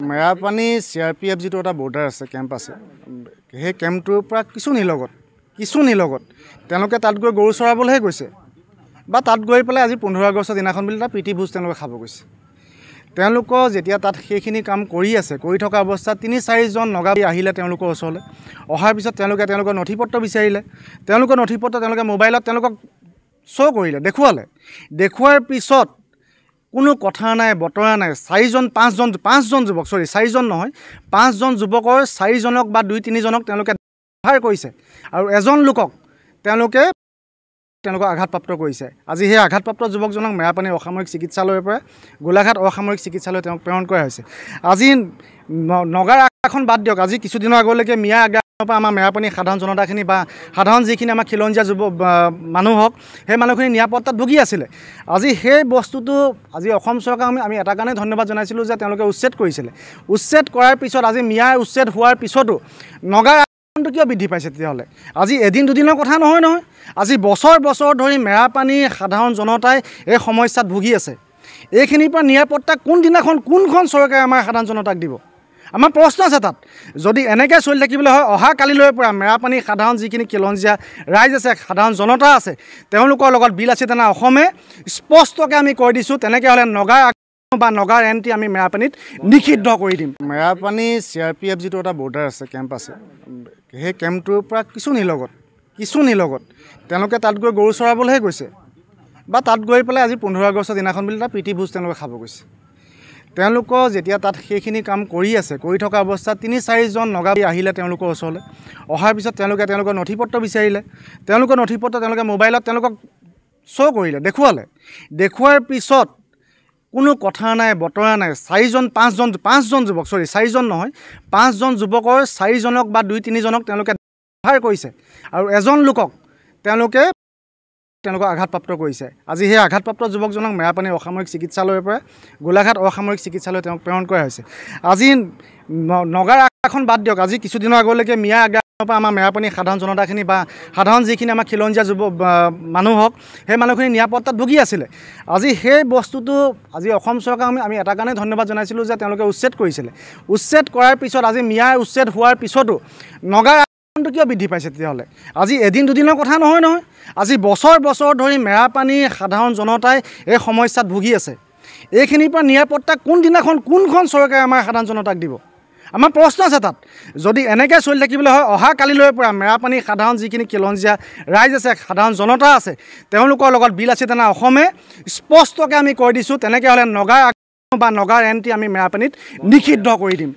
Merapani CRPF যিটো এটা border আছে কেম্প আছে সেই কেম্পটোৰ পৰা কিছু নিলগত তেওঁলোকে তাত গৈ গৰু চৰাবলৈহে গৈছে বা তাত গৈ পেলাই আজি 15 আগষ্টৰ দিনাখন বুলি এটা প্ৰীতি ভোজ তেওঁলোকে খাব গৈছে। তেওঁলোকৰ যেতিয়া তাত সেইখিনি কাম কৰি থকা অৱস্থাত 3-4জন নগা আহিলে তেওঁলোকৰ ওচৰলৈ। অহাৰ পিছত তেওঁলোকৰ নথিপত্ৰ বিচাৰিলে। তেওঁলোকৰ নথিপত্ৰ তেওঁলোকে মোবাইলত তেওঁলোকক শ্ব' কৰিলে, দেখুওৱাৰ পিছত কোনো কথা নাই বতৰা নাই। 5জন যুৱক 4জন নহয় 5জন যুৱকৰ 4জনক বা 2-3জনক তেওঁলোকে ব্যৱহাৰ কৰিছে আৰু এজন লোকক তেওঁলোকক আঘাতপ্ৰাপ্ত কৰিছে। আজি সেই আঘাতপ্ৰাপ্ত যুৱকজনক মেৰাপানী অসামৰিক চিকিৎসালয়ৰ পৰা গোলাঘাট অসামৰিক চিকিৎসালয় তেওঁক প্ৰেৰণ কৰা হৈছে। আজি নগাৰ আগাখন বাদ দিয়ক, আজি কিছুদিনৰ আগলৈকে মিয়া আগাৰ পৰা আমাৰ মেৰাপানী সাধাৰণ জনতাখিনি বা সাধাৰণ যিখিনি আমাৰ খিলঞ্জীয়া মানুহ হওক সেই মানুহখিনি নিৰাপত্তাত ভুগি আছিলে। আজি সেই বস্তুটো আজি অসম চৰকাৰক আমি এটা কাৰণে ধন্যবাদ জনাইছিলোঁ যে তেওঁলোকে উচ্ছেদ কৰিছিলে। উচ্ছেদ কৰাৰ পিছত আজি মিয়াৰ উচ্ছেদ হোৱাৰ পিছতো নগাৰ কিয় বৃদ্ধি পাইছে তেতিয়াহ'লে? আজি এদিন দুদিনৰ কথা নহয়। আজি বছৰ ধৰি মেৰাপানীৰ সাধাৰণ জনতাই এই সমস্যাত ভুগি আছে। এইখিনিৰ পৰা নিৰাপত্তা কোনখন চৰকাৰে আমাৰ সাধাৰণ জনতাক দিব? আমাৰ প্ৰশ্ন আছে তাত। যদি এনেকৈ চলি থাকিবলৈ হয় অহা কালিলৈৰ পৰা মেৰাপানীৰ সাধাৰণ যিখিনি খিলঞ্জীয়া ৰাইজ আছে, সাধাৰণ জনতা আছে, তেওঁলোকৰ লগত বিলাসিতা অসমে স্পষ্টকৈ আমি কৈ দিছোঁ। তেনেকৈ হ'লে নগাৰ এণ্ট্ৰি আমি মেৰাপানীত নিষিদ্ধ কৰি দিম। মেৰাপানী CRPF যিটো এটা বৰ্ডাৰ আছে কেম্প আছে সেই কেম্পটোৰ পৰা কিছু নিলগত তেওঁলোকে তাত গৈ গৰু চৰাবলৈহে গৈছে বা তাত গৈ পেলাই আজি 15 আগষ্টৰ দিনাখন বুলি এটা প্ৰীতি ভোজ তেওঁলোকে খাব গৈছে। তেওঁলোকৰ যেতিয়া তাত সেইখিনি কাম কৰি থকা অৱস্থাত 3-4জন নগা আহিলে তেওঁলোকৰ ওচৰলৈ। অহাৰ পিছত তেওঁলোকৰ নথিপত্ৰ বিচাৰিলে। তেওঁলোকৰ নথিপত্ৰ তেওঁলোকে মোবাইলত তেওঁলোকক শ্ব' কৰিলে, দেখুওৱাৰ পিছত কোনো কথা নাই বতৰা নাই। 5জন যুৱক 4জন নহয় 5জন যুৱকৰ 4জনক বা 2-3জনক তেওঁলোকে ব্যৱহাৰ কৰিছে আৰু এজন লোকক তেওঁলোকক আঘাতপ্ৰাপ্ত কৰিছে। আজি সেই আঘাতপ্ৰাপ্ত যুৱকজনক মেৰাপানী অসামৰিক চিকিৎসালয়ৰ পৰা গোলাঘাট অসামৰিক চিকিৎসালয় তেওঁক প্ৰেৰণ কৰা হৈছে। আজি নগাৰ আগাখন বাদ দিয়ক, আজি কিছুদিনৰ আগলৈকে মিয়া আগাৰ পৰা আমাৰ মেৰাপানী সাধাৰণ জনতাখিনি বা সাধাৰণ যিখিনি আমাৰ খিলঞ্জীয়া মানুহ হওক সেই মানুহখিনি নিৰাপত্তাত ভুগি আছিলে। আজি সেই বস্তুটো আজি অসম চৰকাৰক আমি এটা কাৰণে ধন্যবাদ জনাইছিলোঁ যে তেওঁলোকে উচ্ছেদ কৰিছিলে। উচ্ছেদ কৰাৰ পিছত আজি মিয়াৰ উচ্ছেদ হোৱাৰ পিছতো নগাৰ কিয় বৃদ্ধি পাইছে তেতিয়াহ'লে? আজি এদিন দুদিনৰ কথা নহয়। আজি বছৰ ধৰি মেৰাপানীৰ সাধাৰণ জনতাই এই সমস্যাত ভুগি আছে। এইখিনিৰ পৰা নিৰাপত্তা কোনখন চৰকাৰে আমাৰ সাধাৰণ জনতাক দিব? আমাৰ প্ৰশ্ন আছে তাত। যদি এনেকৈ চলি থাকিবলৈ হয় অহা কালিলৈৰ পৰা মেৰাপানীৰ সাধাৰণ যিখিনি খিলঞ্জীয়া ৰাইজ আছে, সাধাৰণ জনতা আছে, তেওঁলোকৰ লগত বিলাসিতা অসমে স্পষ্টকৈ আমি কৈ দিছোঁ। তেনেকৈ হ'লে নগাৰ এণ্ট্ৰি আমি মেৰাপানীত নিষিদ্ধ কৰি দিম।